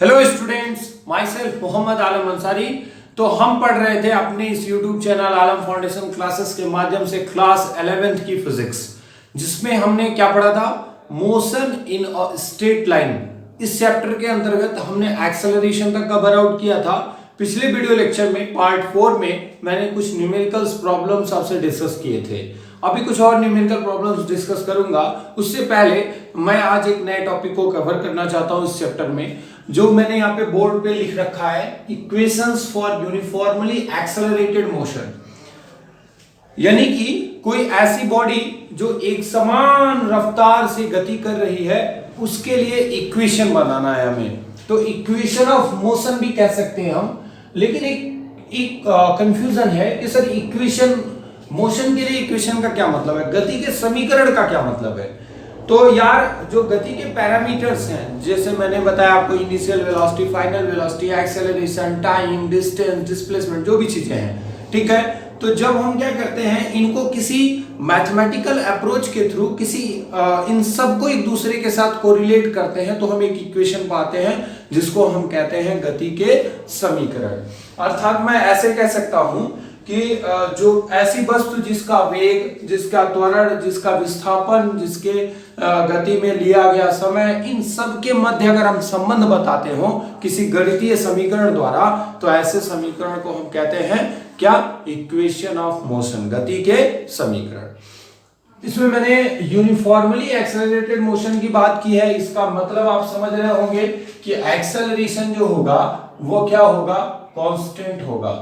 Hello students, my self Mohammad Alam Ansari. तो हम पढ़ रहे थे अपने इस YouTube channel Alam foundation classes के माध्यम से क्लास 11th की फिजिक्स, जिसमें हमने क्या पढ़ा था, motion in a straight line. इस चैप्टर के अंतर्गत हमने एक्सेलरेशन तक कवर आउट किया था। पिछले वीडियो लेक्चर में पार्ट 4 में मैंने कुछ न्यूमेरिकल्स प्रॉब्लम्स आपसे डिस्कस किए थे। अभी कुछ और न्यूमेरिकल प्रॉब्लम्स डिस्कस करूंगा। उससे पहले मैं आज एक नए टॉपिक को कवर करना चाहता हूं इस चैप्टर में, जो मैंने यहाँ पे बोर्ड पे लिख रखा है, equations for uniformly accelerated motion. यानी कि कोई ऐसी बॉडी जो एक समान रफ्तार से गति कर रही है, उसके लिए इक्वेशन बनाना है हमें। तो इक्वेशन ऑफ मोशन भी कह सकते हैं हम, लेकिन एक कंफ्यूजन है कि सर इक्वेशन मोशन के लिए इक्वेशन का क्या मतलब है, गति के समीकरण का क्या मतलब है। तो यार, जो गति के पैरामीटर्स हैं, जैसे मैंने बताया आपको, initial velocity, final velocity, acceleration, time, distance, displacement, जो भी चीजें हैं, ठीक है। तो जब हम क्या करते हैं, इनको किसी मैथमेटिकल अप्रोच के थ्रू इन सबको एक दूसरे के साथ कोरिलेट करते हैं, तो हम एक इक्वेशन पाते हैं जिसको हम कहते हैं गति के समीकरण। अर्थात मैं ऐसे कह सकता हूं कि जो ऐसी वस्तु जिसका वेग, जिसका त्वरण, जिसका विस्थापन, जिसके गति में लिया गया समय, इन सब के मध्य अगर हम संबंध बताते हो किसी गणितीय समीकरण द्वारा, तो ऐसे समीकरण को हम कहते हैं क्या, इक्वेशन ऑफ मोशन, गति के समीकरण। इसमें मैंने यूनिफॉर्मली एक्सेलरेटेड मोशन की बात की है। इसका मतलब आप समझ रहे होंगे कि एक्सेलरेशन जो होगा वो क्या होगा, कांस्टेंट होगा।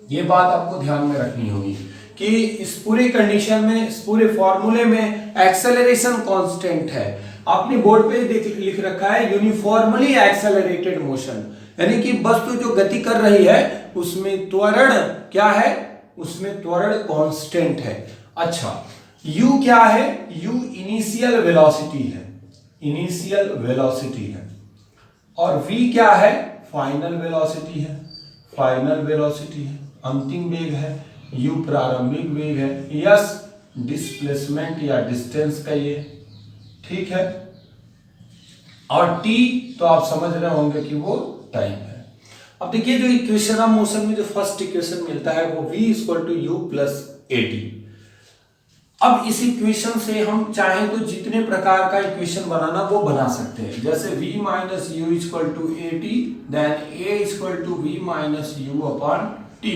ये बात आपको ध्यान में रखनी होगी कि इस पूरी कंडीशन में, इस पूरे फॉर्मूले में एक्सेलरेशन कांस्टेंट है। आपने बोर्ड पे लिख रखा है यूनिफॉर्मली एक्सेलरेटेड मोशन, यानी कि वस्तु जो गति कर रही है उसमें त्वरण क्या है, उसमें त्वरण कांस्टेंट है। अच्छा, u क्या है, u इनिशियल वेलोसिटी है, इनिशियल वेलोसिटी है। और v क्या है, फाइनल वेलोसिटी है, फाइनल वेलोसिटी है, अंतिम वेग है। u प्रारंभिक वेग है। यस, डिस्प्लेसमेंट या डिस्टेंस का ये, ठीक है। और t तो आप समझ रहे होंगे कि वो टाइम है। अब देखिए, जो इक्वेशन ऑफ मोशन में जो फर्स्ट इक्वेशन मिलता है वो v = u + at। अब इस इक्वेशन से हम चाहें तो जितने प्रकार का इक्वेशन बनाना वो बना सकते हैं। जैसे v - u = at, then a = v - u/t।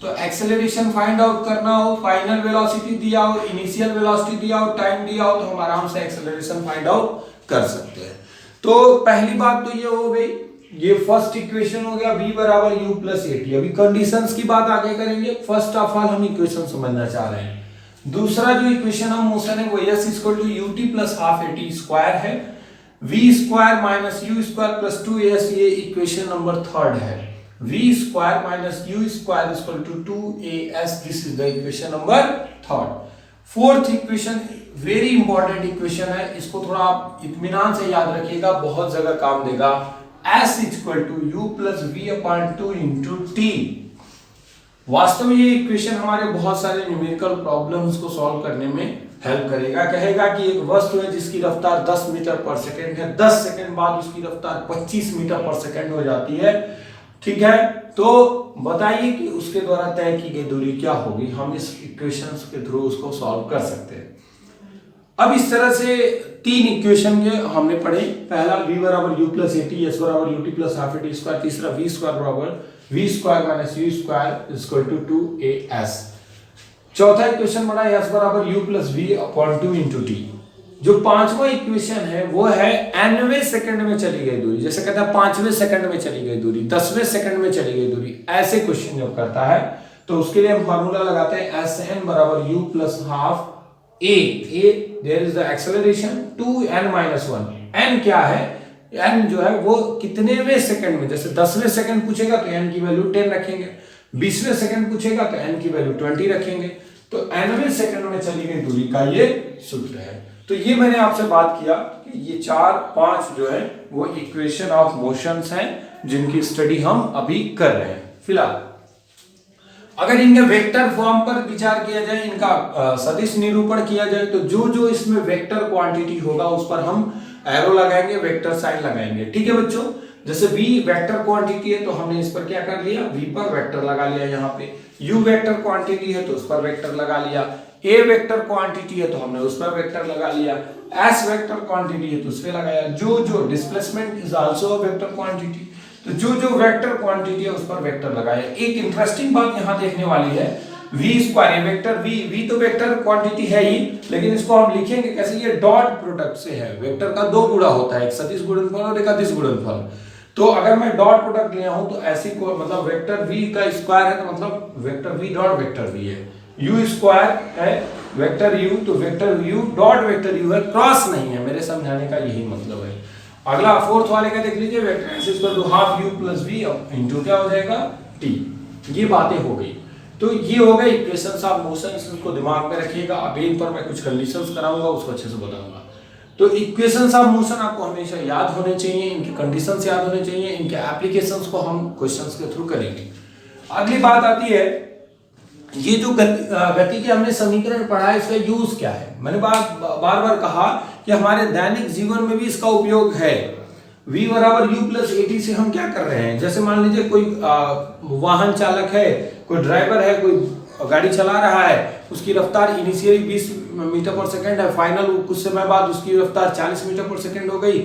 तो एक्सेलरेशन फाइंड आउट करना हो, फाइनल वेलोसिटी दिया हो, इनिशियल वेलोसिटी दिया हो, टाइम दिया हो, तो हम आराम से एक्सेलरेशन फाइंड आउट कर सकते हैं। तो पहली बात तो ये हो गई, ये फर्स्ट इक्वेशन हो गया, v = u + at। अभी कंडीशंस की बात आगे करेंगे, फर्स्ट ऑफ ऑल हम इक्वेशन समझना चाह रहे हैं। दूसरा जो इक्वेशन ऑफ मोशन है वो s = ut + ½ at स्क्वायर है, v² - u² + 2as, ये इक्वेशन नंबर 3 है। v² - u² = 2as, this is the equation number 3। Fourth equation very important equation है, इसको थोड़ा आप इत्मीनान से याद रखिएगा, बहुत जगह काम देगा। s = u + v/2 × t। वास्तव में ये इक्वेशन हमारे बहुत सारे न्यूमेरिकल प्रॉब्लम्स को सॉल्व करने में हेल्प करेगा। कहेगा कि एक वस्तु है जिसकी रफ्तार 10 मीटर/सेकंड है, 10 सेकंड बाद उसकी रफ्तार 25 मीटर/सेकंड हो जाती है, ठीक है। तो बताइए कि उसके द्वारा तय की गई दूरी क्या होगी। हम इस इक्वेशन के थ्रू उसको सॉल्व कर सकते हैं। अब इस तरह से 3 इक्वेशन के हमने पढ़े। पहला v = u + at, s = ut + ½ at square, तीसरा v² - u² = 2as। चौथा इक्वेशन बना s = u + v/2 × t। जो पांचवा इक्वेशन है वो है nवें सेकंड में चली गई दूरी। जैसे कहता है 5वें सेकंड में चली गई दूरी, 10वें सेकंड में चली गई दूरी, ऐसे क्वेश्चन जब करता है तो उसके लिए हम फार्मूला लगाते हैं Sn = u + ½ a। There is the acceleration 2n - 1। n क्या है, n जो है वो कितनेवें सेकंड में, जैसे 10वें सेकंड पूछेगा तो n की वैल्यू 10 रखेंगे, 20वें सेकंड पूछेगा तो n की वैल्यू 20 रखेंगे। तो nवें सेकंड में चली गई दूरी का ये सूत्र है। तो ये मैंने आपसे बात किया कि ये 4-5 जो है वो इक्वेशन ऑफ मोशंस हैं जिनकी स्टडी हम अभी कर रहे हैं फिलहाल। अगर इनके वेक्टर फॉर्म पर विचार किया जाए, इनका सदिश निरूपण किया जाए, तो जो जो इसमें वेक्टर क्वांटिटी होगा उस पर हम एरो लगाएंगे, वेक्टर साइन लगाएंगे, ठीक है बच्चों। जैसे v वेक्टर क्वांटिटी है तो हमने इस पर क्या कर लिया, v पर वेक्टर लगा लिया। यहाँ पे u वेक्टर क्वांटिटी है तो उस पर वेक्टर लगा लिया, a वेक्टर क्वांटिटी है तो हमने उस पर वेक्टर लगा लिया, s वेक्टर क्वांटिटी है तो उस पर लगाया। जो displacement is also a vector quantity, तो जो वेक्टर क्वांटिटी है उस पर वेक्टर लगाया। एक इंटरेस्टिंग बात यहाँ देखने वाली है, v स्क्वायर वेक्टर v तो वेक्टर क्वांटिटी है ही, लेकिन इसको हम लिखेंगे कैसे, ये डॉट प्रोडक्ट से है। वेक्टर का दो गुणा होता है, एक सदिश गुणनफल और एक अदिश गुणनफल। तो अगर मैं डॉट प्रोडक्ट लिया हूं तो ऐसी को मतलब वेक्टर v का स्क्वायर है तो मतलब vector v dot vector v है। u स्क्वायर है वेक्टर u, तो vector u dot vector u है, क्रॉस नहीं है। मेरे समझाने का यही मतलब है। अगला फोर्थ वाले का देख लीजिए, vector s equal to half u plus v into क्या हो जाएगा t। ये बातें हो गई। तो ये हो गए इक्वेशंस ऑफ मोशन, इसको दिमाग में रखिएगा। अभी इन पर मैं कुछ कंडीशंस कराऊंगा, उसको अच्छे से बताऊंगा। तो इक्वेशंस ऑफ मोशन आपको हमेशा याद होने चाहिए, इनके कंडीशंस याद होने चाहिए, इनके एप्लीकेशंस को हम क्वेश्चंस के थ्रू करेंगे। अगली बात आती है, ये जो गति के हमने समीकरण पढ़ा है, इसका यूज क्या है। मैंने बार बार कहा कि हमारे दैनिक जीवन में भी इसका उपयोग है। v बराबर u प्लस at से हम क्या कर रहे हैं, जैसे मान लीजिए कोई वाहन चालक है, कोई ड्राइवर है, कोई गाड़ी चला रहा है, उसकी रफ्तार इनिशियली 20 मीटर पर सेकंड है, फाइनल कुछ समय बाद उसकी रफ्तार 40 मीटर पर सेकंड हो गई,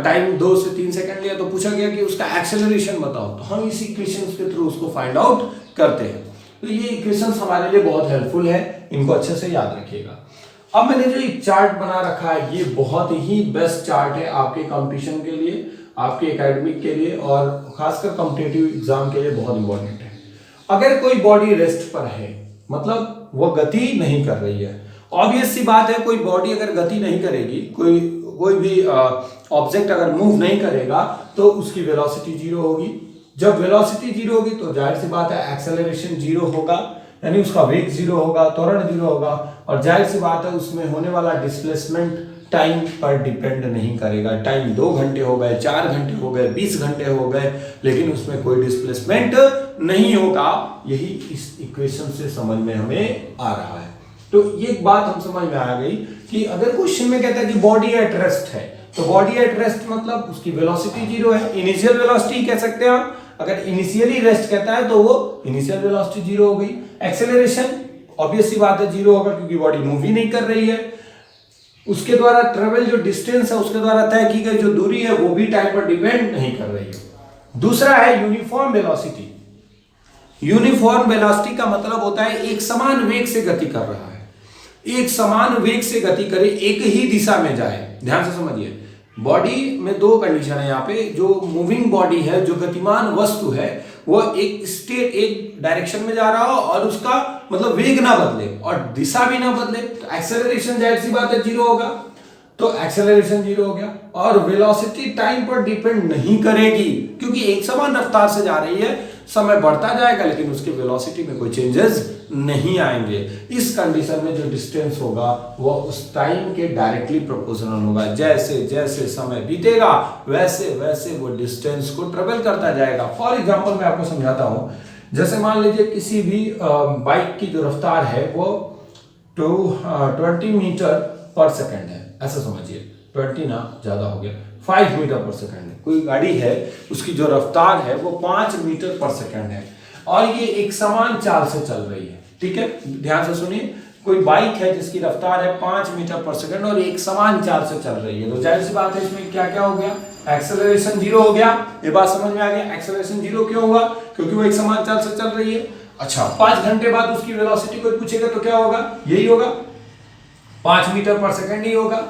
टाइम 2 से 3 सेकंड लिया, तो पूछा गया कि उसका एक्सेलरेशन बताओ। तो हम इस इक्वेशन के थ्रू उसको फाइंड आउट करते हैं। तो ये इक्वेशंस हमारे लिए बहुत हेल्पफुल है, इनको अच्छे से याद रखिएगा। अब मैंने जो एक चार्ट बना रखा है, ये बहुत ही बेस्ट चार्ट है आपके कंपटीशन के लिए, आपके एकेडमिक के लिए और खासकर कॉम्पिटिटिव एग्जाम के लिए बहुत इंपॉर्टेंट है। अगर कोई बॉडी रेस्ट पर है, मतलब वो गति नहीं कर रही है, ऑब्वियस सी बात है, कोई बॉडी अगर गति नहीं करेगी, कोई भी ऑब्जेक्ट अगर मूव नहीं करेगा तो उसकी वेलोसिटी जीरो होगी। जब वेलोसिटी जीरो होगी तो जाहिर सी बात है एक्सेलरेशन जीरो होगा, यानी उसका वेग जीरो होगा, त्वरण जीरो होगा, और जाहिर सी बात है उसमें होने वाला डिस्प्लेसमेंट टाइम पर डिपेंड नहीं करेगा। टाइम 2 घंटे हो गए, 4 घंटे हो गए, 20 घंटे हो गए, लेकिन उसमें कोई डिस्प्लेसमेंट नहीं होगा। यही इस इक्वेशन से समझ में हमें आ रहा है। तो ये एक बात हम समझ में आ गई कि अगर क्वेश्चन में कहता है कि बॉडी एट रेस्ट है, तो बॉडी एट रेस्ट मतलब उसकी वेलोसिटी जीरो है, इनिशियल वेलोसिटी कह सकते हैं आप। अगर इनिशियली रेस्ट कहता है तो वो इनिशियल वेलोसिटी जीरो हो गई। एक्सेलरेशन ऑब्वियस सी बात है जीरो होगा, क्योंकि बॉडी मूव ही नहीं कर रही है। उसके द्वारा ट्रेवल जो डिस्टेंस है, उसके द्वारा तय की गई जो दूरी है, वो भी टाइम पर डिपेंड नहीं कर रही है। दूसरा है यूनिफॉर्म वेलोसिटी। यूनिफॉर्म वेलोसिटी का मतलब होता है एक समान वेग से गति कर रहा है, एक समान वेग से गति करे, एक ही दिशा में जाए। ध्यान से समझिए, बॉडी में दो कंडीशन है यहाँ पे। जो मूविंग बॉडी है, जो गतिमान वस्तु है, वो एक डायरेक्शन में जा रहा हो और उसका मतलब वेग ना बदले और दिशा भी ना बदले, तो एक्सेलरेशन जाहिर सी बात है जीरो होगा। तो एक्सेलरेशन जीरो हो गया। और वेलोसिटी टाइम पर डिपेंड नहीं करेगी, क्योंकि एक समान रफ्तार से जा रही है, समय बढ़ता जाएगा लेकिन उसके वेलोसिटी में कोई चेंजेस नहीं आएंगे। इस कंडीशन में जो डिस्टेंस होगा वो उस टाइम के डायरेक्टली प्रोपोर्शनल होगा। जैसे जैसे समय बीतेगा वैसे वैसे वो डिस्टेंस को ट्रेवल करता जाएगा। फॉर एग्जांपल मैं आपको समझाता हूं, जैसे मान लीजिए किसी भी बाइक की जो रफ्तार है वो 20 मीटर पर सेकंड है, ऐसा समझिए। 20 ना ज्यादा हो गया, 5 मीटर पर सेकंड है। कोई गाड़ी है, उसकी जो रफ्तार है वो 5 मीटर पर सेकंड है और ये एक समान चाल से चल रही है। ठीक है, ध्यान से सुनिए। कोई बाइक है जिसकी रफ्तार है 5 मीटर पर सेकंड और एक समान चाल से चल रही है, तो जाहिर सी बात है इसमें क्या क्या हो गया, एक्सेलरेशन जीरो हो गया। ये बात समझ में आ गया। एक्सेलरेशन जीरो क्यों होगा, क्योंकि वो एक समान चाल से चल रही है। अच्छा, 5 घंटे बाद उसकी वेलोसिटी कोई पूछेगा तो क्या होगा, यही होगा, 5 मीटर पर सेकंड ही होगा।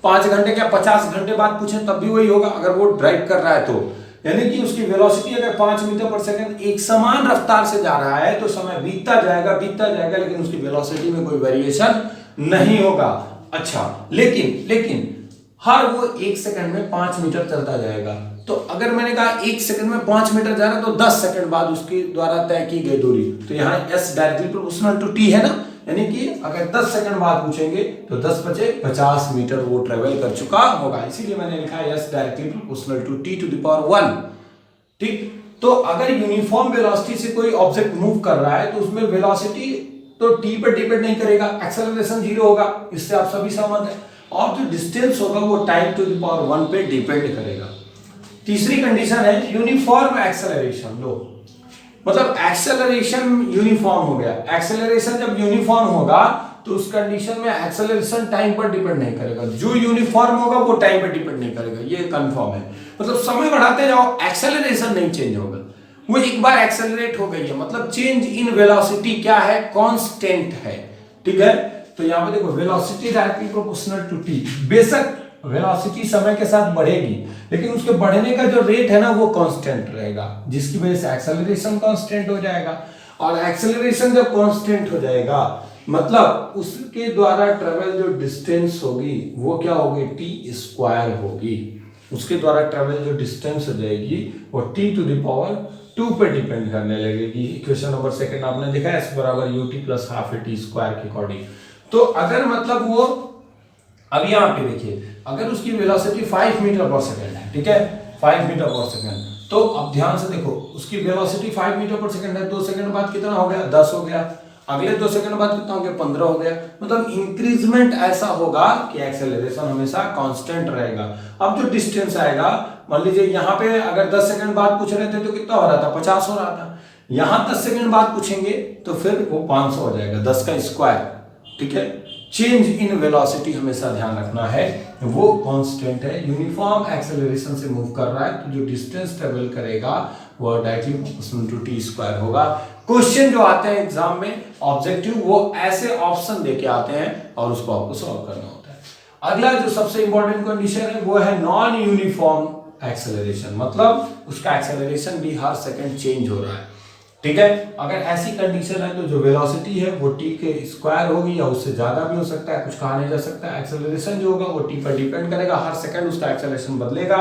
5 घंटे क्या 50 घंटे बाद पूछे तब भी वही होगा, अगर वो ड्राइव कर रहा है तो। यानी कि उसकी वेलोसिटी अगर 5 मीटर पर सेकंड एक समान रफ्तार से जा रहा है तो समय बीतता जाएगा, लेकिन उसकी वेलोसिटी में कोई वेरिएशन नहीं होगा। अच्छा, लेकिन हर वो 1 सेकंड में 5 मीटर चलता जाएगा। तो अगर मैंने कहा 1 सेकंड में 5 मीटर जा रहा है तो 10 सेकंड बाद उसके द्वारा तय की गई दूरी, तो यहाँ s directly proportional to t है ना, यानी कि अगर 10 सेकंड बाद पूछेंगे तो 10 बचे 50 मीटर वो ट्रेवल कर चुका होगा। इसीलिए मैंने लिखा है s directly proportional to t to the power 1। ठीक, तो अगर यूनिफॉर्म वेलोसिटी से कोई ऑब्जेक्ट मूव कर रहा है तो उसमें वेलोसिटी तो t पर डिपेंड नहीं करेगा, एक्सेलरेशन जीरो होगा, इससे आप सभी सहमत हैं। और जो डिस्टेंस होगा वो टाइम टू द पावर 1 पे डिपेंड करेगा। तीसरी कंडीशन है यूनिफॉर्म एक्सेलरेशन। लो मतलब एक्सेलरेशन यूनिफॉर्म हो गया। एक्सेलरेशन जब यूनिफॉर्म होगा तो उस कंडीशन में एक्सेलरेशन टाइम पर डिपेंड नहीं करेगा। जो यूनिफॉर्म होगा वो टाइम पर डिपेंड नहीं करेगा, ये कंफर्म है। मतलब समय बढ़ाते जाओ, एक्सेलरेशन नहीं चेंज होगा। वो एक बार एक्सेलरेट हो गई है, मतलब चेंज इन वेलोसिटी क्या है, कांस्टेंट है। ठीक है, तो यहां पे देखो velocity directly proportional to T. बेशक वेलोसिटी समय के साथ बढ़ेगी, लेकिन उसके बढ़ने का जो रेट है ना वो कांस्टेंट रहेगा, जिसकी वजह से एक्सेलरेशन कांस्टेंट हो जाएगा। और एक्सेलरेशन जब कांस्टेंट हो जाएगा मतलब उसके द्वारा ट्रेवल जो डिस्टेंस होगी वो क्या होगी, टी स्क्वायर होगी। उसके द्वारा ट्रेवल जो डिस्टेंस हो जाएगी वो टी टू द पावर 2 पे डिपेंड करने लगेगी। इक्वेशन नंबर सेकंड आपने देखा एस बराबर UT plus half A T square के अकॉर्डिंग। तो अगर मतलब वो अब यहाँ पे देखिए, अगर उसकी वेलोसिटी 5 मीटर पर सेकंड है, ठीक है 5 मीटर पर सेकंड, तो अब ध्यान से देखो उसकी वेलोसिटी 5 मीटर पर सेकंड है, 2 सेकंड बाद कितना हो गया, 10 हो गया। अगले 2 सेकंड बाद कितना हो गया, 15 हो गया। मतलब इंक्रीजमेंट ऐसा होगा कि एक्सेलरेशन हमेशा कांस्टेंट रहेगा। अब जो डिस्टेंस आएगा, मान लीजिए यहाँ पे अगर 10 सेकंड बाद पूछ रहे थे तो कितना हो रहा था, 50 हो रहा था। यहाँ 10 सेकंड बाद पूछेंगे तो फिर वो 500 हो जाएगा, 10 का स्क्वायर। ठीक है, चेंज इन वेलोसिटी हमेशा ध्यान रखना है, वो कांस्टेंट है। यूनिफॉर्म एक्सेलरेशन से मूव कर रहा है तो जो डिस्टेंस ट्रेवल करेगा वो directly proportional to T square होगा। क्वेश्चन जो आते हैं एग्जाम में ऑब्जेक्टिव, वो ऐसे ऑप्शन देके आते हैं और उसको आपको सॉल्व करना होता है। अगला जो सबसे इंपॉर्टेंट कंडीशन है वो है नॉन यूनिफॉर्म एक्सेलरेशन, मतलब उसका एक्सेलरेशन भी हर सेकंड चेंज हो रहा है। ठीक है, अगर ऐसी कंडीशन है तो जो वेलोसिटी है वो टी के स्क्वायर होगी या उससे ज्यादा भी हो सकता है, कुछ कहा नहीं जा सकता। एक्सेलरेशन जो होगा वो टी पर डिपेंड करेगा, हर सेकंड उसका एक्सेलरेशन बदलेगा,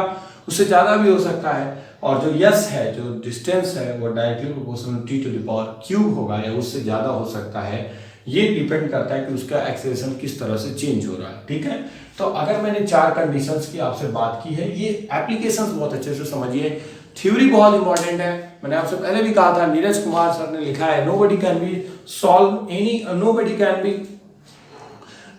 उससे ज्यादा भी हो सकता है। और जो यस है, जो डिस्टेंस है वो directly proportional T to the power cube होगा या उससे ज्यादा हो सकता है। ये डिपेंड करता है कि उसका एक्सेलरेशन किस तरह से चेंज हो रहा है। ठीक है, तो अगर मैंने 4 कंडीशंस की आपसे बात की है, ये एप्लीकेशंस बहुत अच्छे से समझिए। थ्योरी बहुत इंपॉर्टेंट है, मैंने आपसे पहले भी कहा था, नीरज कुमार सर ने लिखा है nobody can be solve any, nobody can be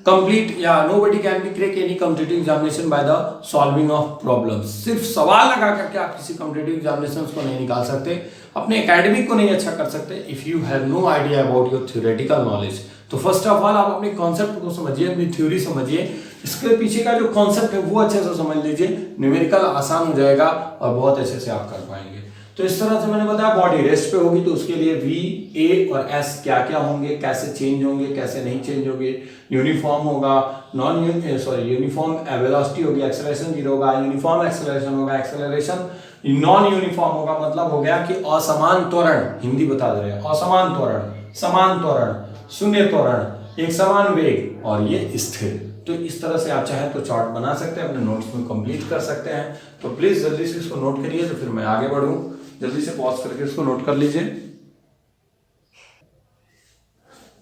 complete या nobody can be crack any competitive examination by the solving of problems. सिर्फ सवाल लगा करके आप किसी कॉम्पिटिटिव एग्जामिनेशन को नहीं निकाल सकते, अपने एकेडमिक को नहीं अच्छा कर सकते if you have no idea about your theoretical knowledge. तो फर्स्ट ऑफ ऑल आप अपने कॉन्सेप्ट को समझिए, अपनी थ्योरी समझिए, इसके पीछे का जो कॉन्सेप्ट है वो अच्छे से समझ लीजिए, न्यूमेरिकल आसान हो जाएगा और बहुत अच्छे से आप कर पाएंगे। तो इस तरह से मैंने बताया बॉडी रेस्ट पे होगी तो उसके लिए वी, ए और एस क्या क्या होंगे, कैसे चेंज होंगे, कैसे नहीं चेंज होंगे। यूनिफॉर्म होगा, यूनिफॉर्म वेलोसिटी होगी, एक्सेलरेशन 0 होगा, यूनिफॉर्म एक्सेलरेशन होगा, एक्सेलरेशन नॉन यूनिफॉर्म होगा, मतलब हो गया कि असमान त्वरण, हिंदी बता दे रहे हैं, असमान त्वरण, समान त्वरण, शून्य त्वरण, एक समान वेग और ये स्थिर। तो इस तरह से आप चाहें तो चार्ट बना सकते हैं, अपने नोट्स में कंप्लीट कर सकते हैं। तो प्लीज जल्दी से इसको नोट करिए, तो फिर मैं आगे बढ़ूं, जल्दी से पॉज करके इसको नोट कर लीजिए।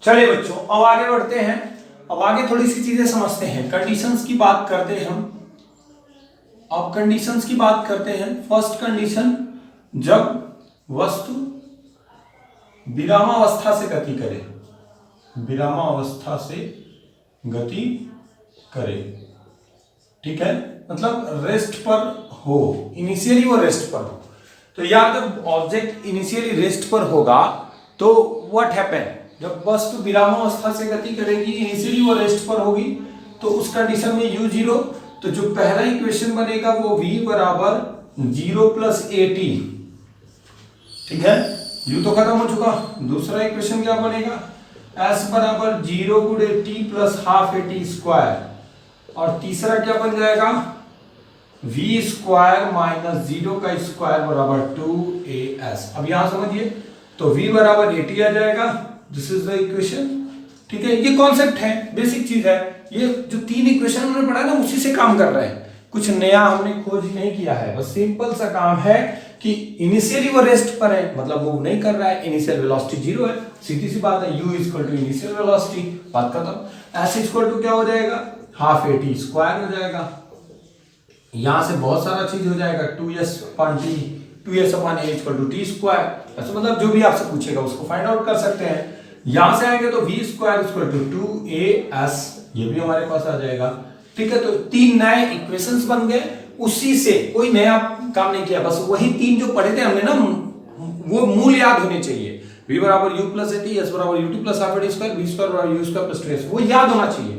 चलिए बच्चों, अब आगे बढ़ते हैं। अब आगे थोड़ी सी चीजें समझते हैं, कंडीशंस की बात करते हैं हम। अब कंडीशंस की बात करते हैं। फर्स्ट कंडीशन, जब वस्तु विरामावस्था से गति करे, विरामावस्था से गति करे, ठीक है, मतलब रेस्ट पर हो, इनिशियली वो रेस्ट पर हो। तो यार जब ऑब्जेक्ट इनिशियली रेस्ट पर होगा तो व्हाट हैपन, जब वस्तु विरामावस्था से गति करेगी, इनिशियली वो रेस्ट पर होगी, तो उस कंडीशन में u0, तो जो पहला इक्वेशन बनेगा वो v बराबर 0 प्लस at, ठीक है, u तो खत्म हो चुका। दूसरा इक्वेशन क्या बनेगा, s बराबर 0 गुणे t plus half A T square, और तीसरा क्या बन जाएगा, v स्क्वायर माइनस 0 का स्क्वायर बराबर 2as। अब यहां समझिए, तो v बराबर at आ जाएगा, दिस इज द इक्वेशन। ठीक है, ये कॉन्सेप्ट है, बेसिक चीज है। ये जो 3 इक्वेशन हमने पढ़ा ना उसी से काम कर रहे हैं, कुछ नया हमने खोज नहीं किया है, बस सिंपल सा काम है कि इनिशियली वो रेस्ट पर है, मतलब मूव नहीं कर रहा है, इनिशियल वेलोसिटी 0 है, सीधी सी बात है, u equal to initial velocity, बात खत्म। s इक्वल टू क्या हो जाएगा, हाफ ए टी स्क्वायर हो जाएगा। यहां से बहुत सारा चीज हो जाएगा, 2s upon t, 2s upon a equal to t square. ऐसा मतलब जो भी आपसे पूछेगा उसको फाइंड आउट कर सकते हैं। यहां से आएंगे तो v square equal to 2as, ये भी हमारे पास आ जाएगा। ठीक है, तो 3 नए इक्वेशंस बन गए उसी से कोई नया काम नहीं किया, बस वही 3 जो पढ़े थे हमने ना, वो मूल याद होने चाहिए। v बराबर u प्लस एटी, s बराबर ut plus half A T square, v square बराबर u स्क्वायर प्लस 2s, वो याद होना चाहिए।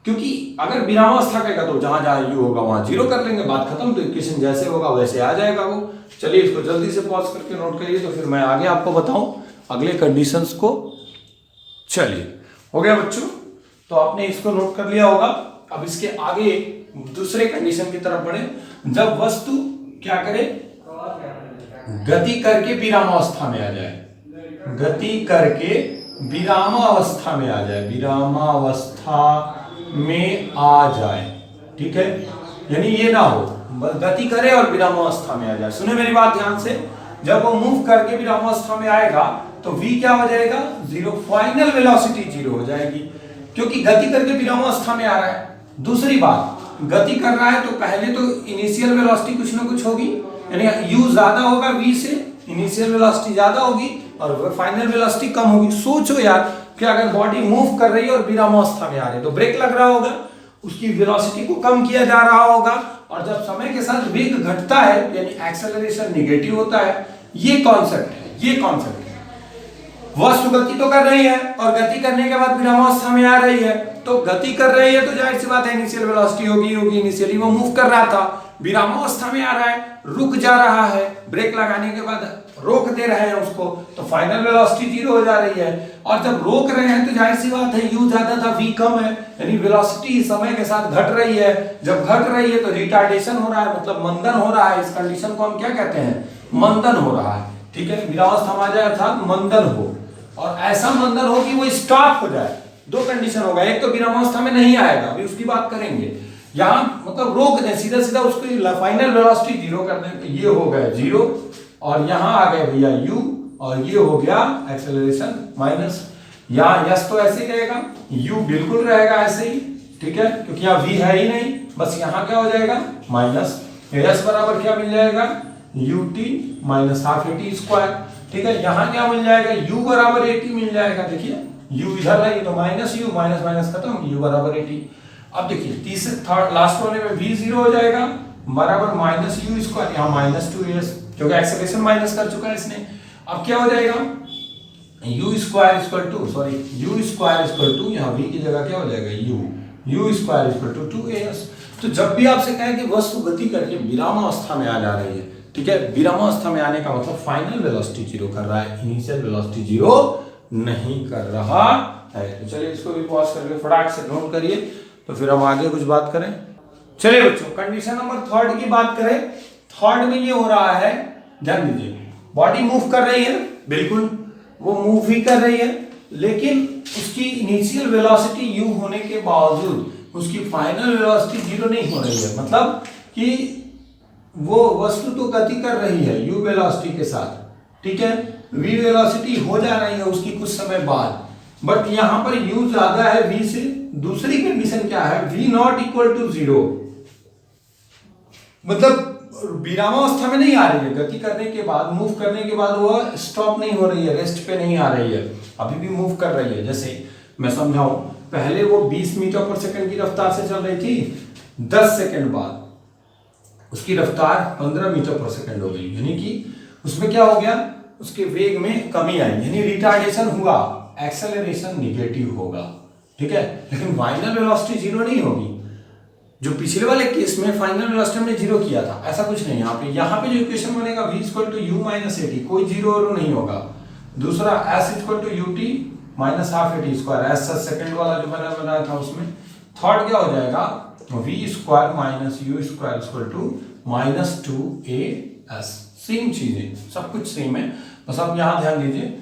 क्योंकि अगर विरामावस्था कहेगा तो जहां जहां u होगा वहां 0 कर लेंगे, बात खत्म। तो इक्वेशन जैसे होगा वैसे आ जाएगा वो। चलिए इसको जल्दी से पॉज करके नोट करिए, तो फिर मैं आगे आपको बताऊं अगले कंडीशंस को। चलिए हो गया बच्चों, तो आपने इसको नोट कर लिया होगा। अब इसके आगे दूसरे कंडीशन की तरफ बढ़े। जब वस्तु क्या करे, गति करके विरामावस्था में आ जाए, गति करके विरामावस्था में आ जाए, विरामावस्था में आ जाए, ठीक है। यानी ये ना हो गति करे और विरामावस्था में आ जाए। सुने मेरी बात ध्यान से, जब वो मूव करके विरामावस्था में आएगा तो v क्या हो जाएगा, 0, फाइनल वेलोसिटी 0 हो जाएगी, क्योंकि गति करके विरामावस्था में आ रहा है। दूसरी बात, गति कर रहा है तो पहले तो इनिशियल वेलोसिटी कुछ ना कुछ होगी, यानी u ज्यादा होगा v से, इनिशियल वेलोसिटी ज्यादा होगी और फाइनल वेलोसिटी कम होगी। सोचो यार कि अगर बॉडी मूव कर रही है और विरामावस्था में आ रही है तो ब्रेक लग रहा होगा, उसकी वेलोसिटी को कम किया जा रहा होगा, और जब समय के साथ वेग घटता है यानी एक्सेलरेशन नेगेटिव होता है। ये कॉन्सेप्ट है, ये कॉन्सेप्ट है। वस्तु गति तो कर रही है और गति करने के बाद विरामावस्था में आ रही है, तो गति कर रही है तो जाहिर सी बात है इनिशियल वेलोसिटी होगी। इनिशियली वो मूव कर रहा था, विरामावस्था में आ रहा है, रुक जा रहा है, ब्रेक लगाने के बाद रोक दे रहे हैं उसको, तो फाइनल वेलोसिटी 0 हो जा रही है। और जब रोक रहे हैं तो जाहिर सी बात है u ज्यादा था, v कम है, यानी वेलोसिटी समय के साथ घट रही है। जब घट रही है तो रिटार्डेशन हो रहा है, मतलब मंदन हो रहा है। इस कंडीशन को हम क्या कहते हैं, मंदन हो रहा है, ठीक है। विरामावस्था में आ जाए अर्थात मंदन हो, और ऐसा मंदन हो कि वो स्टॉप हो जाए। दो कंडीशन होगा, एक तो विरामावस्था में नहीं आएगा, अभी उसकी बात करेंगे। यहाँ मतलब रोक दें, सीधा सीधा उसको फाइनल वेलोसिटी 0 कर दें, ये हो गया 0, और यहाँ आ गए भैया u, और ये हो गया एक्सेलरेशन माइनस। यहाँ यस तो ऐसे ही रहेगा, u बिल्कुल रहेगा ऐसे ही, ठीक है, क्योंकि यहाँ v है ही नहीं, बस यहाँ क्या हो जाएगा माइनस। यस बराबर क्या मिल जाएगा, ut minus half A T square, ठीक है। यहाँ क्या मिल जाएगा, u बराबर 80 मिल जाएगा। देखिए u इधर है तो माइनस u, माइनस माइनस खत्म, u बराबर 80। अब देखिए तीसरे थर्ड लास्ट वाले में v 0 हो जाएगा बराबर माइनस u स्क्वायर, यहाँ माइनस 2s, क्योंकि एक्सेलरेशन माइनस कर चुका है इसने। अब क्या हो जाएगा, u square equal to, sorry u square equal to, यहाँ v की जगह क्या हो जाएगा u square equal to 2as। तो जब भी आपसे कहे कि वस्तु गति करके विरामावस्था में आ जा रही है, ठीक है, विरामावस्था में आने का मतलब फाइनल वेलोसिटी 0 कर रहा है, इनिशियल वेलोसिटी 0 नहीं कर रहा है। तो चलिए इसको भी पॉज करके फटाक से नोट करिए, तो फिर हम आगे कुछ बात करें। चलिए बच्चों कंडीशन नंबर 3 की बात करें। 3 में ये हो रहा है, ध्यान दीजिए, बॉडी मूव कर रही है, बिल्कुल वो मूव ही कर रही है, लेकिन उसकी इनिशियल वेलोसिटी u होने के बावजूद उसकी फाइनल वेलोसिटी 0 नहीं हो रही है। मतलब कि वो वस्तु तो गति कर रही है u वेलोसिटी के साथ, ठीक है, v वेलोसिटी हो जा रही है उसकी कुछ समय बाद, बट यहां पर u ज्यादा है v से। दूसरी कंडीशन क्या है, v नॉट इक्वल टू 0, मतलब विरामावस्था में नहीं आ रही है, गति करने के बाद मूव करने के बाद वो स्टॉप नहीं हो रही है, रेस्ट पे नहीं आ रही है, अभी भी मूव कर रही है। जैसे मैं समझाऊं, पहले वो 20 मीटर पर सेकंड की रफ्तार से चल रही थी, 10 सेकंड बाद उसकी रफ्तार 15 मीटर पर सेकंड हो गई, यानी कि उसमें क्या हो गया, उसके वेग में कमी आई, यानी रिटार्डेशन हुआ, एक्सेलरेशन निगेटिव होगा, ठीक है। लेकिन फाइनल वेलोसिटी 0 नहीं होगी। जो पिछले वाले केस में फाइनल वेलोसिटी हमने 0 किया था, ऐसा कुछ नहीं। यहाँ पे जो इक्वेशन बनेगा v equal to u minus 80, कोई 0 नहीं होगा। दूसरा s equal to ut minus half A T square, S second वाला जो बनाया था उसमें। थर्ड क्या हो जाएगा, v square minus u square equal to minus 2as। Same चीजें, सब कुछ सेम है, बस आप यहाँ ध्यान दीजिए।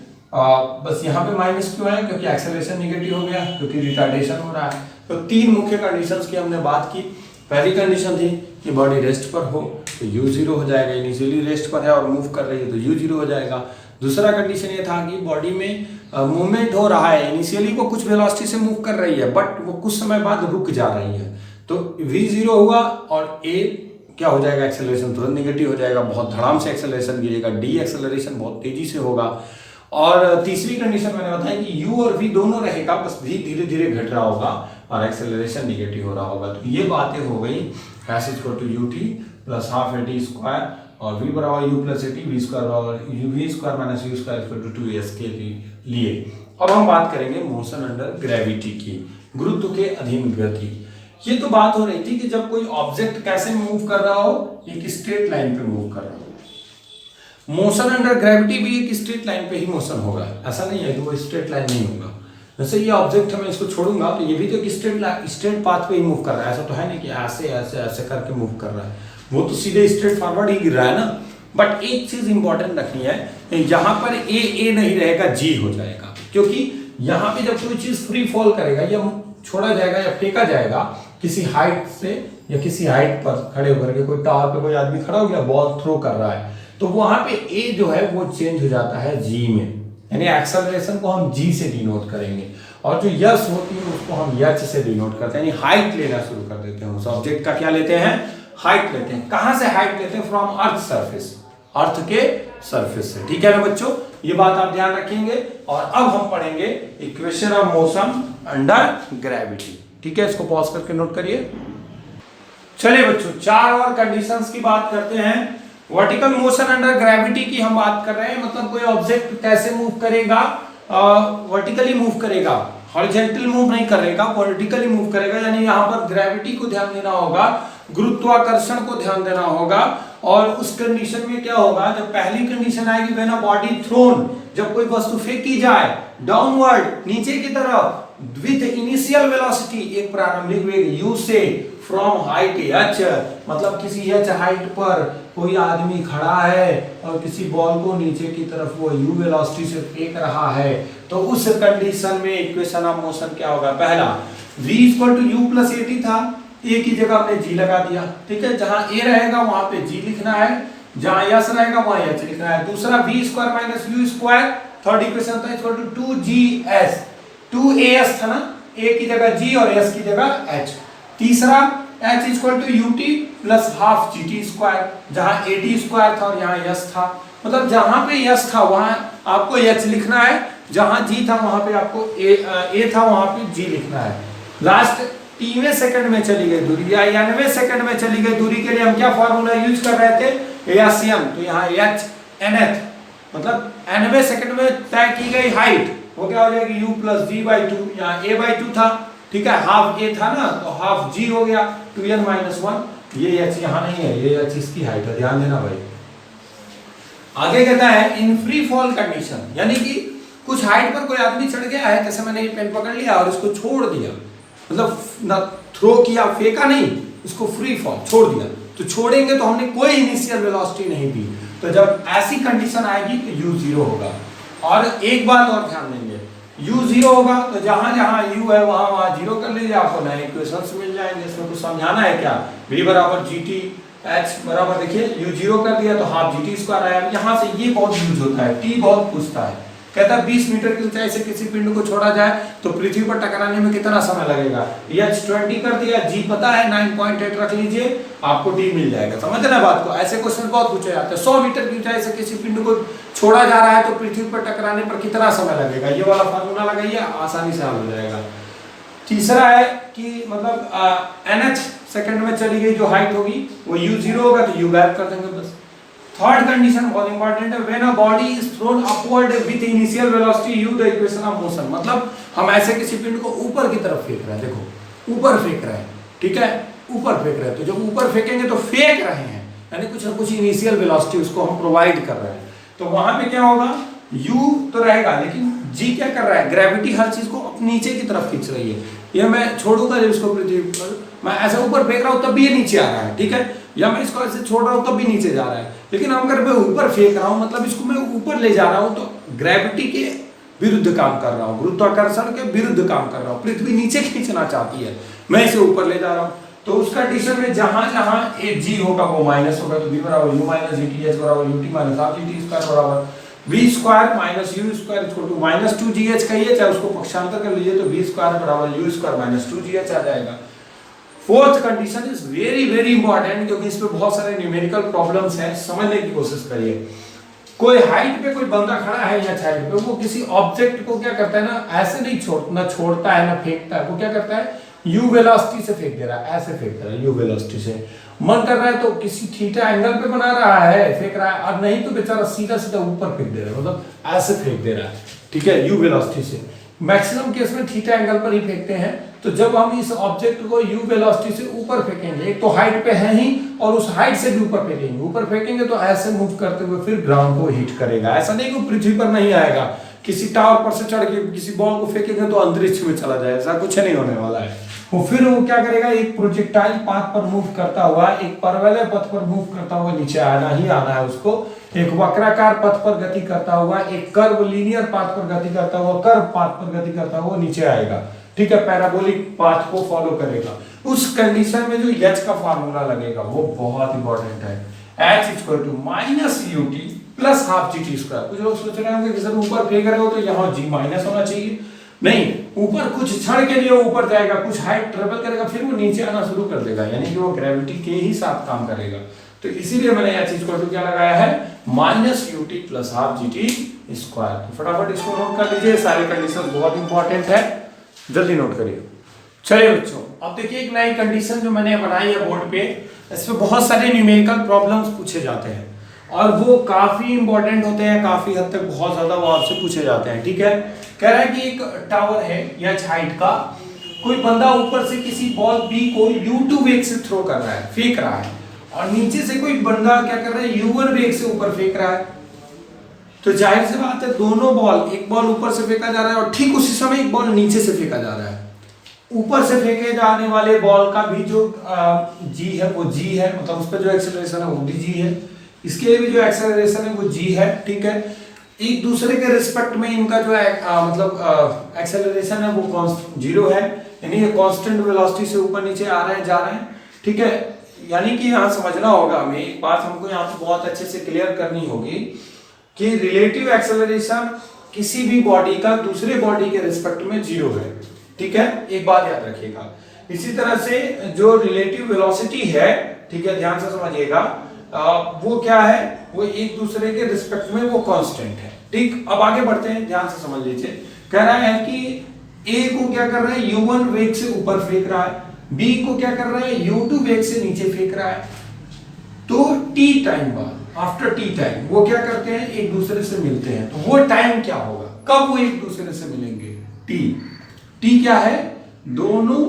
बस यहाँ पे माइनस क्यों है, क्योंकि एक्सेलरेशन निगेटिव हो गया, क्योंकि रिटार्डेशन हो रहा है। तो 3 मुख्य कंडीशंस की हमने बात की। पहली कंडीशन थी कि बॉडी रेस्ट पर हो तो u 0 हो जाएगा, इनिशियली रेस्ट पर है और मूव कर रही है तो u 0 हो जाएगा। दूसरा कंडीशन ये था कि बॉडी में मूवमेंट हो रहा है, इनिशियली वो कुछ वेलोसिटी से मूव कर रही है, बट वो कुछ समय बाद रुक जा रही है, तो v 0 हुआ और a क्या हो जाएगा, एक्सेलरेशन तुरंत निगेटिव हो जाएगा, बहुत धड़ाम से एक्सेलरेशन गिरेगा, डी एक्सेलरेशन बहुत तेजी से होगा। और तीसरी कंडीशन मैंने बताया कि u और v दोनों रहेगा, बस v धीरे धीरे घट रहा होगा और एक्सेलरेशन निगेटिव हो रहा होगा। तो ये बातें हो गई s equal to ut plus half A T square और v बराबर u प्लस ए टी, वी स्क्वायर बराबर v square minus u square equal to 2s के लिए। अब हम बात करेंगे मोशन अंडर ग्रेविटी की, गुरुत्व के अधीन गति। ये तो बात हो रही थी कि जब कोई ऑब्जेक्ट कैसे मूव कर रहा हो, एक स्ट्रेट लाइन पे मूव कर रहा हो। मोशन अंडर ग्रेविटी भी एक स्ट्रेट लाइन पे ही मोशन होगा, ऐसा नहीं है कि वो स्ट्रेट लाइन नहीं होगा। जैसे ये ऑब्जेक्ट है, मैं इसको छोड़ूंगा तो ये भी तो एक स्ट्रेट पाथ पे ही मूव कर रहा है। ऐसा तो है नहीं कि ऐसे ऐसे ऐसे करके मूव कर रहा है, वो तो सीधे स्ट्रेट फॉरवर्ड ही गिर रहा है ना। बट एक चीज इंपॉर्टेंट रखनी है, यहाँ पर ए नहीं रहेगा, जी हो जाएगा, क्योंकि यहाँ पे जब कोई चीज फ्री फॉल करेगा या छोड़ा जाएगा या फेंका जाएगा किसी हाइट से या किसी हाइट पर खड़े होकर के, कोई टावर पे कोई आदमी खड़ा हो गया बॉल थ्रो कर रहा है, तो वहां पे ए जो है वो चेंज हो जाता है जी में, यानी एक्सेलरेशन को हम जी से डिनोट करेंगे, और जो यस होती है उसको हम एच से डिनोट करते हैं, यानी हाइट लेना शुरू कर देते हैं। उस ऑब्जेक्ट का क्या लेते हैं, हाइट लेते हैं। कहां से हाइट लेते हैं, फ्रॉम अर्थ सरफेस, अर्थ के सरफेस से। ठीक है ना बच्चों, ये बात आप ध्यान रखेंगे। और अब हम पढ़ेंगे equation of motion under gravity. ठीक है, इसको पॉज करके नोट करिए। चलिए बच्चों, चार और कंडीशंस की बात करते हैं। वर्टिकल मोशन अंडर ग्रेविटी की हम बात कर रहे हैं, मतलब कोई ऑब्जेक्ट कैसे मूव करेगा, वर्टिकली मूव करेगा, हॉरिजॉन्टल मूव नहीं करेगा, वर्टिकली मूव करेगा, यानी यहाँ पर ग्रेविटी को ध्यान देना होगा, गुरुत्वाकर्षण को ध्यान देना होगा। और उस कंडीशन में क्या होगा, जब पहली कंडीशन आएगी व्हेन अ बॉडी थ्रोन, जब कोई वस्तु फेंकी जाए डाउनवर्ड नीचे की तरफ विथ इनिशियल वेलोसिटी, एक प्रारंभिक वेग u से, फ्रॉम हाइट h, मतलब किसी h हाइट पर कोई आदमी खड़ा है और किसी बॉल को नीचे की तरफ वो u वेलोसिटी से फेंक रहा है, तो उस कंडीशन में इक्वेशन ऑफ मोशन क्या होगा, पहला v equal to u plus A t था, ए की जगह हमने जी लगा दिया। ठीक है, जहां ए रहेगा वहां पे जी लिखना है, जहां यस रहेगा वहां एच लिखना है। दूसरा v square minus u square, third equation था इक्वल टू 2gs, 2as था ना, a की जगह g और s की जगह h। तीसरा h equal to ut plus half gt square, जहां ad स्क्वायर था और यहाँ s था, मतलब जहां पे s था वहां आपको h लिखना है, जहां g था वहां पे आपको a था वहां पे g लिखना है। लास्ट 3वें सेकंड में चली गई दूरी या 91वें सेकंड में चली गई दूरी के लिए हम क्या फॉर्मूला यूज कर रहे थे, एशियन, तो यहाँ h nth, मतलब 90वें सेकंड में तय की गई हाइट वो क्या हो जाएगी u plus g by two, यहाँ a बाई टू था। ठीक है, हाफ a था ना तो हाफ g हो गया 2n माइनस 1, ये h यहाँ नहीं है, ये h इसकी हाइट है, ध्यान देना भाई। आगे कहता है इन फ्री फॉल कंडीशन, यानी कि कुछ हाइट पर कोई आदमी चढ़ गया है, जैसे मैंने ये पेन पकड़ लिया और इसको छोड़ दिया, मतलब ना थ्रो किया फेंका नहीं, इसको फ्री फॉल छोड़ दिया, तो छोड़ेंगे तो हमने कोई इनिशियल वेलोसिटी नहीं दी, तो जब ऐसी कंडीशन आएगी तो u 0 होगा। और एक बात और ध्यान देंगे, u 0 होगा तो जहां जहां u है वहां वहां 0 कर लीजिए, आपको नए इक्वेशंस मिल जाएंगे। इसमें कुछ समझाना है क्या, v बराबर gt, h बराबर देखिए u 0 कर दिया तो हाफ gt स्क्वायर आया। यहाँ से ये बहुत यूज होता है, t बहुत पूछता है, कहता है 20 मीटर की ऊंचाई से किसी पिंड को छोड़ा जाए तो पृथ्वी पर टकराने में कितना समय लगेगा, h 20 कर दिया, g पता है 9.8 रख लीजिए, आपको d मिल जाएगा। समझ रहे बात को, ऐसे क्वेश्चन बहुत पूछे जाते हैं। 100 मीटर की ऊंचाई से किसी पिंड को छोड़ा जा रहा है तो पृथ्वी पर टकराने पर कितना समय लगेगा, ये वाला फार्मूला लगाइए, आसानी से हल हो जाएगा। तीसरा है कि मतलब nh सेकंड में चली गई जो हाइट होगी वो u 0 होगा तो u गैप कर देंगे बस। थर्ड कंडीशन बहुत इंपॉर्टेंट है, when a body is throne upward with initial velocity u the equation of motion, मतलब हम ऐसे किसी पिंड को ऊपर की तरफ फेंक रहे हैं, देखो ऊपर फेंक रहे हैं, ठीक है, ऊपर फेंक रहे हैं, तो जब ऊपर फेंकेंगे तो फेंक रहे हैं यानी कुछ ना कुछ इनिशियल वेलोसिटी उसको हम प्रोवाइड कर रहे हैं, तो वहां पे क्या होगा, u तो रहेगा लेकिन g क्या कर रहा है, ग्रेविटी हर चीज को नीचे की तरफ खींच रही है। ये मैं छोड़ूंगा जब इसको पृथ्वी पर, मैं ऐसा ऊपर फेंक रहा हूं तब भी ये नीचे आ रहा है, ठीक है, या मैं इसको ऐसे छोड़ रहा हूं तब भी नीचे जा रहा है, लेकिन अगर मैं ऊपर फेंक रहा हूं मतलब इसको मैं ऊपर ले जा रहा हूं तो ग्रेविटी के विरुद्ध काम कर रहा हूं, गुरुत्वाकर्षण के विरुद्ध काम कर रहा हूं, पृथ्वी नीचे खींचना चाहती है, मैं इसे ऊपर ले जा रहा हूं, तो उस कंडीशन में जहां जहां ए जी होगा वो माइनस होगा, तो v बराबर u माइनस gt, h बराबर ut minus half gt square बराबर v square minus u square equal to minus 2gh कहिए, चाहे उसको पक्षांतर कर लीजिए, तो v स्क्वायर बराबर u स्क्वायर माइनस 2gh आ जाएगा। Fourth condition is very very important, क्योंकि इस पे बहुत सारे न्यूमेरिकल प्रॉब्लम्स हैं, समझने की कोशिश करिए। कोई हाइट पे कोई बंदा खड़ा है या हाइट पे, वो किसी ऑब्जेक्ट को क्या करता है ना, ऐसे नहीं छोड़ता है ना फेंकता है, वो क्या करता है u वेलोसिटी से फेंक दे रहा है, ऐसे फेंक दे रहा है u वेलोसिटी से, मन कर रहा है तो किसी थीटा एंगल पे बना रहा है, फेंक रहा है, और नहीं तो बेचारा सीधा सीधा ऊपर फेंक दे रहा है, मतलब ऐसे फेंक दे रहा है, ठीक है, यू वेलोसिटी से। मैक्सिमम केस में थीटा एंगल पर ही फेंकते हैं। तो जब हम इस ऑब्जेक्ट को यू वेलोसिटी से ऊपर फेंकेंगे, एक तो हाइट पे है ही और उस हाइट से भी ऊपर फेंकेंगे तो ऐसे मूव करते हुए फिर ग्राउंड को हिट करेगा। ऐसा नहीं कि पृथ्वी पर नहीं आएगा, किसी टावर पर से चढ़ के किसी बॉल को फेंकेंगे तो अंतरिक्ष में चला जाए, ऐसा कुछ नहीं होने वाला है। वो फिर वो क्या करेगा, एक प्रोजेक्टाइल पाथ पर मूव करता हुआ, एक परवलय पथ पर मूव करता हुआ नीचे आना ही आना है उसको, एक वक्राकार पथ पर गति करता हुआ, एक कर्व लीनियर पाथ पर गति करता हुआ, कर्व पाथ पर गति करता हुआ नीचे आएगा, ठीक है, पैराबोलिक पाथ को फॉलो करेगा। उस कंडीशन में जो h का फार्मूला लगेगा वो बहुत इंपॉर्टेंट है, h equal to minus ut plus half gt square. कुछ लोग सोच रहे होंगे कि सर ऊपर फेंक रहे हो तो यहाँ g माइनस होना चाहिए, नहीं, ऊपर कुछ क्षण के लिए ऊपर जाएगा, कुछ हाइट ट्रेवल करेगा, फिर वो नीचे आना शुरू कर देगा, यानी कि वो ग्रेविटी के ही साथ काम करेगा। तो इसीलिए मैंने यह चीज को क्या लगाया है, minus ut plus half gt square. तो फटाफट इसको नोट कर लीजिए, सारे कंडीशन बहुत इंपॉर्टेंट है, जल्दी नोट करिए। चलिए बच्चों, अब देखिए एक नई कंडीशन जो मैंने बनाई है बोर्ड पे, इसमें बहुत सारे न्यूमेरिकल प्रॉब्लम्स पूछे जाते हैं और वो काफी इंपॉर्टेंट होते हैं, काफी हद तक बहुत ज्यादा वो आपसे पूछे जाते हैं, ठीक है। कह रहा है कि एक टावर है h हाइट का, कोई बंदा ऊपर से किसी बॉल b को u2 वेग से थ्रो कर रहा है, फेंक रहा है, और नीचे से कोई बंदा क्या कर रहा है, u1 वेग से ऊपर फेंक रहा है। तो जाहिर सी बात है दोनों बॉल, एक बॉल ऊपर से फेंका जा रहा है और ठीक उसी समय एक बॉल नीचे से फेंका जा रहा है। ऊपर से फेंके जाने वाले बॉल का भी जो g है वो g है, मतलब उस पर जो एक्सेलरेशन है वो भी g है, इसके लिए भी जो एक्सेलरेशन है वो g है, ठीक है। एक दूसरे के रिस्पेक्ट में इनका जो मतलब एक्सेलरेशन है वो जीरो है, यानी ये कांस्टेंट वेलोसिटी से ऊपर नीचे आ रहे हैं जा रहे हैं, ठीक है। यानी कि यहाँ समझना होगा हमें एक बात, हमको यहाँ पे बहुत अच्छे से क्लियर करनी होगी कि रिलेटिव एक्सेलरेशन किसी भी बॉडी का दूसरे बॉडी के रिस्पेक्ट में जीरो है, ठीक है, एक बात याद रखिएगा। इसी तरह से जो रिलेटिव वेलोसिटी है, ठीक है, ध्यान से समझिएगा, वो क्या है, वो एक दूसरे के रिस्पेक्ट में वो कांस्टेंट है, ठीक। अब आगे बढ़ते हैं, ध्यान से समझ लीजिए। कह रहा है कि A को क्या कर रहा है, u1 वेग से ऊपर फेंक रहा है, B को क्या कर रहा है, u2 वेग से नीचे फेंक रहा है। तो t टाइम बाद, आफ्टर t टाइम, वो क्या करते हैं, एक दूसरे से मिलते हैं। तो वो टाइम क्या होगा, कब वो एक दूसरे से मिलेंगे, t क्या है, दोनों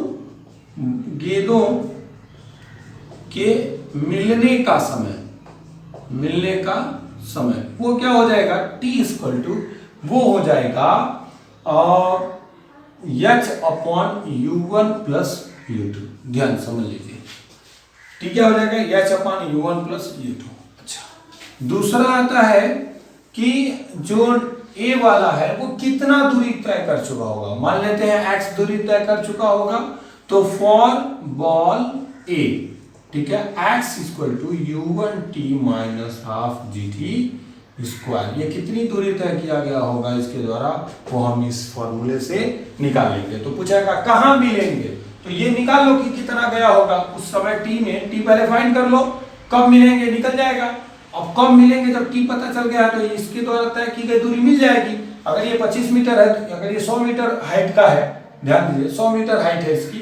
गेंदों के मिलने का समय, मिलने का समय, वो क्या हो जाएगा, t इक्वल टू वो हो जाएगा h upon u1 plus u2। ध्यान समझ लीजिए, t क्या हो जाएगा, h upon u1 plus u2। अच्छा, दूसरा आता है कि जो a वाला है वो कितना दूरी तय कर चुका होगा, मान लेते हैं x दूरी तय कर चुका होगा, तो फॉर बॉल a, ठीक है, x equal to u1t minus half gt square. ये कितनी दूरी तय किया गया होगा इसके द्वारा, वो हम इस फॉर्मूले से निकालेंगे। तो पूछेगा कहाँ मिलेंगे, तो ये निकाल लो कि कितना गया होगा उस समय t में, t पहले फाइंड कर लो, कब मिलेंगे निकल जाएगा। अब कब मिलेंगे, जब t पता चल गया तो इसके द्वारा तय की गई दूरी मिल जाएगी। अगर ये 25 मीटर है, तो अगर ये 100 मीटर हाइट का है, ध्यान दीजिए 100 मीटर हाइट है इसकी,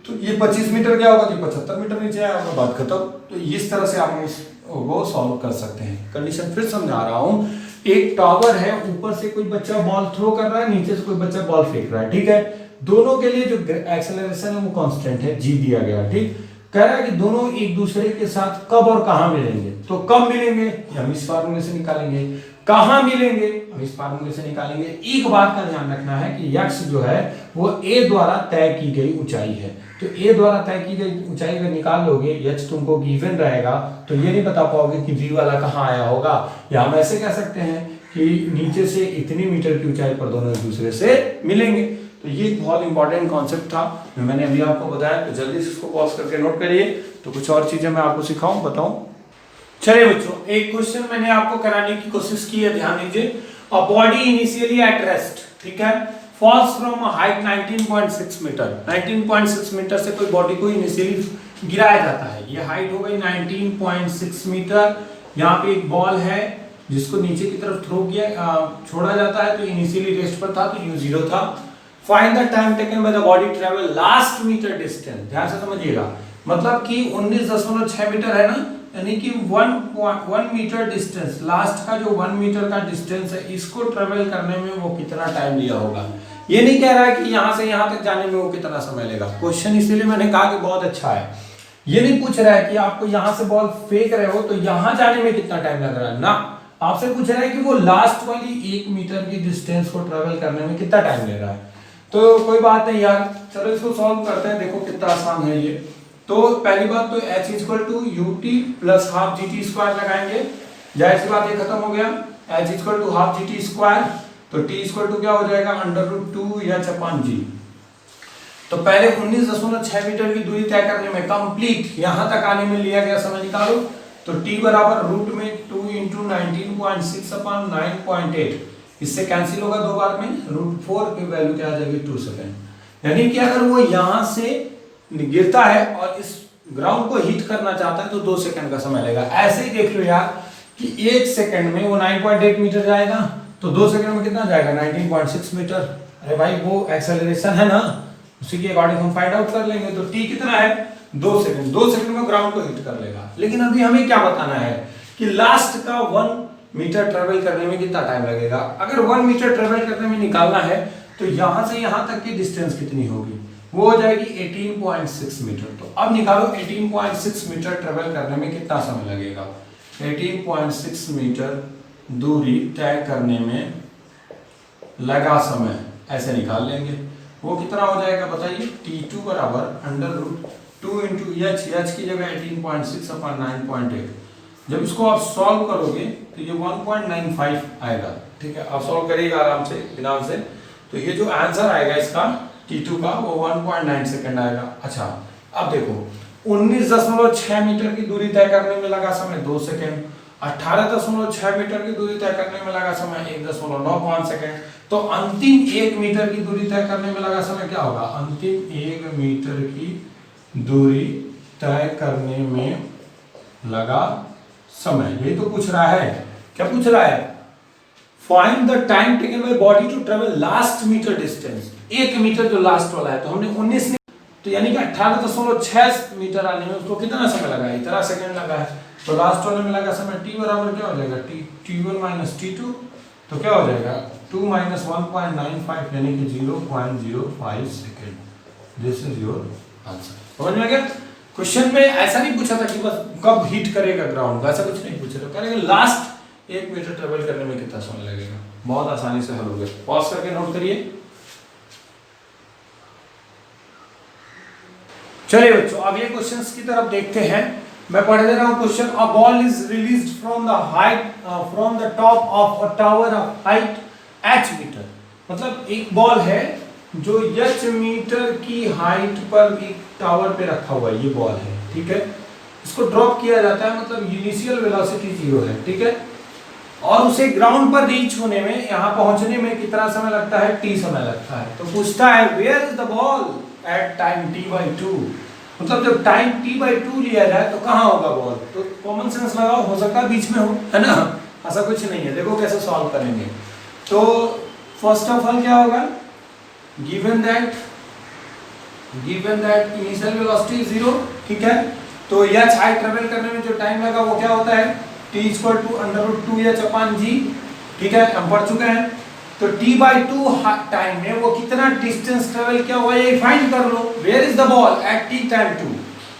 तो ये 25 मीटर क्या होगा, तो 75 मीटर नीचे आएगा, बात खत्म। तो इस तरह से आप वो सॉल्व कर सकते हैं। कंडीशन फिर समझा रहा हूँ, एक टावर है, ऊपर से कोई बच्चा बॉल थ्रो कर रहा है, नीचे से कोई बच्चा बॉल फेंक रहा है, ठीक है। दोनों के लिए जो एक्सेलरेशन है वो कांस्टेंट है, g दिया गया, ठीक। कह रहा है कि दोनों एक दूसरे के साथ कब और कहां मिलेंगे, तो कब मिलेंगे हम इस फार्मूले से निकालेंगे, कहां मिलेंगे हम इस फार्मूले से निकालेंगे। एक बात का ध्यान रखना है कि x जो है वो a द्वारा तय की गई ऊंचाई है, तो a द्वारा तय की गई ऊंचाई अगर निकाल लोगे, h तुमको गिवन रहेगा, तो ये नहीं बता पाओगे कि v वाला कहाँ आया होगा। या हम ऐसे कह सकते हैं कि नीचे से इतनी मीटर की ऊंचाई पर दोनों एक दूसरे से मिलेंगे। तो ये बहुत इंपॉर्टेंट कॉन्सेप्ट था जो मैंने अभी आपको बताया, तो जल्दी से इसको पॉज करके नोट करिए। तो कुछ और चीजें मैं आपको सिखाऊं, बताऊं। चलिए बच्चों, एक क्वेश्चन मैंने आपको कराने की कोशिश की है, ध्यान दीजिए। A body initially at rest, ठीक है, falls from a height 19.6 metre. 19.6 metre से कोई बॉडी को इनिशियली गिराया जाता है। ये हाइट हो गई 19.6 मीटर। यहाँ पे एक बॉल है जिसको नीचे की तरफ थ्रो किया छोड़ा जाता है, तो इनिशियली रेस्ट पर था, तो u 0 था। Find the time taken by the body travel last metre distance. ध्यान से समझिएगा, मतलब कि 19.6 मीटर है ना, यानी कि 1 मीटर डिस्टेंस, लास्ट का जो 1 मीटर का डिस्टेंस है, इसको ट्रेवल करने में वो कितना टाइम लिया होगा। ये नहीं कह रहा है कि यहां से यहां तक जाने में वो कितना समय लेगा। क्वेश्चन इसीलिए मैंने कहा कि बहुत अच्छा है। ये नहीं पूछ रहा है कि आपको यहां से बॉल फेंक रहे हो तो यहां जाने में कितना टाइम लग रहा है ना, आपसे पूछ रहा है कि वो लास्ट वाली 1 मीटर की डिस्टेंस को ट्रेवल करने में कितना टाइम ले रहा है। तो कोई बात नहीं यार, चलो इसको सॉल्व करते हैं। देखो कितना आसान है ये। तो पहली बात तो h equal to ut plus half g t square लगाएंगे, जाहिर सी बात ये खत्म हो गया। h equal to half g t square, तो t इक्वल टू क्या हो जाएगा under root 2 h upon g. तो पहले 19.6 मीटर की दूरी तय करने में कंप्लीट यहां तक आने में लिया गया समय निकालो। तो t बराबर रूट में 2 इंटू 19.6 अपान 9.8, इससे कैंसिल होगा दो बार में, रूट 4 की वैल्यू क्या आ जाएगी 2 सेकेंड। यानी कि अगर वो यहां से गिरता है और इस ग्राउंड को हिट करना चाहता है तो 2 सेकंड का समय लगेगा। ऐसे ही देख लो यार कि 1 सेकंड में वो 9.8 मीटर जाएगा, तो 2 सेकंड में कितना जाएगा 19.6 मीटर। अरे भाई वो एक्सेलरेशन है ना, उसी के अकॉर्डिंग हम फाइंड आउट कर लेंगे। तो टी कितना है 2 सेकंड, 2 सेकंड में ग्राउंड को हिट कर लेगा। लेकिन अभी हमें क्या बताना है कि लास्ट का 1 मीटर ट्रेवल करने में कितना टाइम लगेगा। अगर 1 मीटर ट्रेवल करने में निकालना है तो यहां से यहां तक की डिस्टेंस कितनी होगी, वो हो जाएगी 18.6 मीटर। तो अब निकालो 18.6 मीटर ट्रेवल करने में कितना समय लगेगा। 18.6 मीटर दूरी तय करने में लगा समय ऐसे निकाल लेंगे। वो कितना हो जाएगा बताइए, t2 बराबर अंडर रूट 2 इंटू एच की जगह 18.6 अपॉन 9.8। जब इसको आप सॉल्व करोगे तो ये 1.95 आएगा। ठीक है, आप सॉल्व करिएगा आराम से बिना से। तो ये जो आंसर आएगा इसका T2 का वो 1.9 सेकंड आएगा। अच्छा अब देखो 19.6 मीटर की दूरी तय करने में लगा समय 2 सेकंड, 18.6 मीटर की दूरी तय करने में लगा समय 1.95 सेकंड। तो अंतिम 1 मीटर की दूरी तय करने में लगा समय क्या होगा, अंतिम 1 मीटर की दूरी तय करने में लगा समय, यही तो पूछ रहा है। क्या पूछ रहा है, find the time taken by body to travel last metre distance. 1 metre जो लास्ट वाला है, तो हमने 19 तो यानी कि 18.6 मीटर आने में उसको कितना समय लगा है, इतना सेकंड लगा है। तो लास्ट वाले में लगा समय t बराबर क्या हो जाएगा, t1 माइनस t2, तो क्या हो जाएगा 2 माइनस 1.95 यानी कि 0.05 second. This is your answer. समझ में गया। क्वेश्चन में ऐसा नहीं पूछा था कि बस कब हिट करेगा ग्राउंड का, ऐसा कुछ नहीं पूछा था, करेगा लास्ट 1 मीटर ट्रेवल करने में कितना समय लगेगा। बहुत आसानी से हल हो गया। पॉज करके नोट करिए। चलिए बच्चों अगले क्वेश्चंस की तरफ देखते हैं। मैं पढ़ दे रहा हूं question. A ball is released from the height from the top of a tower of height h metre. मतलब एक बॉल है जो h मीटर की हाइट पर एक टावर पे रखा हुआ है, ये बॉल है। ठीक है, इसको ड्रॉप किया जाता है, मतलब इनिशियल वेलोसिटी 0 है। ठीक है, और उसे ग्राउंड पर रीच होने में, यहां पहुंचने में कितना समय लगता है, t समय लगता है। तो पूछता है where is the ball at time t/2। मतलब जब टाइम t/2 लिया जाए तो कहां होगा बॉल। तो कॉमन सेंस लगाओ, हो सकता है बीच में हो, है ना, ऐसा कुछ नहीं है। देखो कैसे सॉल्व करेंगे। तो फर्स्ट ऑफ ऑल क्या होगा, गिवन दैट इनिशियल वेलोसिटी 0। ठीक है, तो h हाइट ट्रेवल करने में जो टाइम लगा वो क्या होता है, t equal to under root 2h upon g। ठीक है, हम पढ़ चुके हैं। तो t/2 टाइम में वो कितना डिस्टेंस ट्रेवल किया हुआ ये फाइंड कर लो। Where is the ball at t time 2।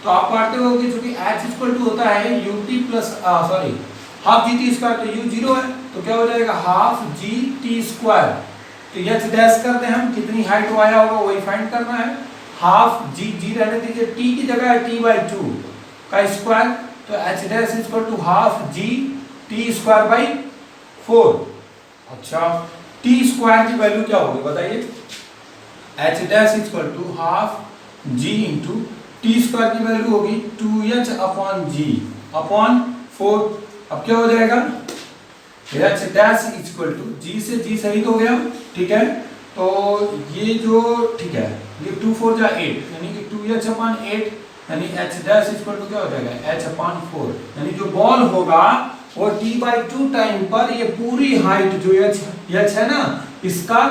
तो आप पढ़ते हो कि चूंकि h इक्वल टू होता है ut plus half gt square, तो u 0 है, तो क्या हो जाएगा हाफ gt स्क्वायर। तो h डैश करते हैं हम, कितनी हाइट वो आया होगा वही फाइंड करना है। हाफ g रहने दीजिए, t की जगह है t/2 का स्क्वायर, तो h dash equal to half g t square by 4। अच्छा t स्क्वायर की वैल्यू क्या होगी बताइए, h dash equal to half g into t square की वैल्यू होगी 2h अपॉन g अपॉन 4। अब क्या हो जाएगा, h dash equal to g से g शहीद हो गया। ठीक है, तो ये जो ठीक है, ये 2 4 जा 8 यानी कि 2h अपॉन 8 यानी h डैश इक्वल टू क्या हो जाएगा h अपॉन 4। यानी जो बॉल होगा वो t/2 टाइम पर ये पूरी हाइट जो h है ना, इसका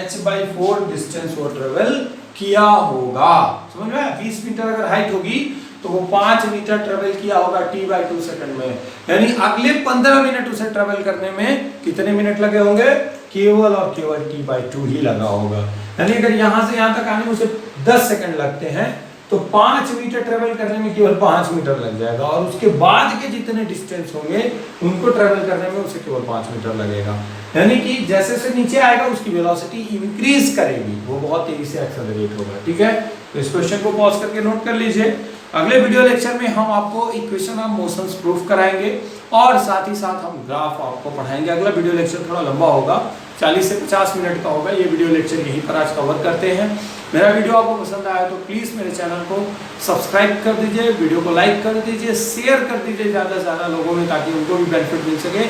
h/4 डिस्टेंस वो ट्रेवल किया होगा। समझ में, 20 मीटर अगर हाइट होगी तो वो 5 मीटर ट्रेवल किया होगा t/2 सेकंड में, यानी अगले 15 मिनट उसे ट्रेवल करने में कितने मिनट लगे होंगे, केवल और केवल t/2 ही लगा होगा। यानी अगर यहां से यहां तक आने में उसे 10 सेकंड लगते हैं तो 5 मीटर ट्रेवल करने में केवल 5 मीटर लग जाएगा, और उसके बाद के जितने डिस्टेंस होंगे उनको ट्रेवल करने में उसे केवल 5 मीटर लगेगा। यानी कि जैसे से नीचे आएगा उसकी वेलोसिटी इंक्रीज करेगी, वो बहुत तेजी से एक्सेलरेट होगा। ठीक है, तो इस क्वेश्चन को पॉज करके नोट कर लीजिए। अगले वीडियो लेक्चर में हम आपको इक्वेशन ऑफ मोशंस प्रूफ कराएंगे और साथ ही साथ हम ग्राफ आपको पढ़ाएंगे। अगला वीडियो लेक्चर थोड़ा लंबा होगा, 40 से 50 मिनट का होगा। ये वीडियो लेक्चर यहीं पर आज कवर करते हैं। मेरा वीडियो आपको पसंद आया तो प्लीज़ मेरे चैनल को सब्सक्राइब कर दीजिए, वीडियो को लाइक कर दीजिए, शेयर कर दीजिए ज़्यादा से ज़्यादा लोगों में, ताकि उनको भी बेनिफिट मिल सके।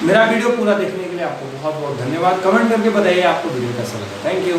मेरा वीडियो पूरा देखने के लिए आपको बहुत बहुत धन्यवाद। कमेंट करके बताइए आपको वीडियो कैसा लगा। Thank you.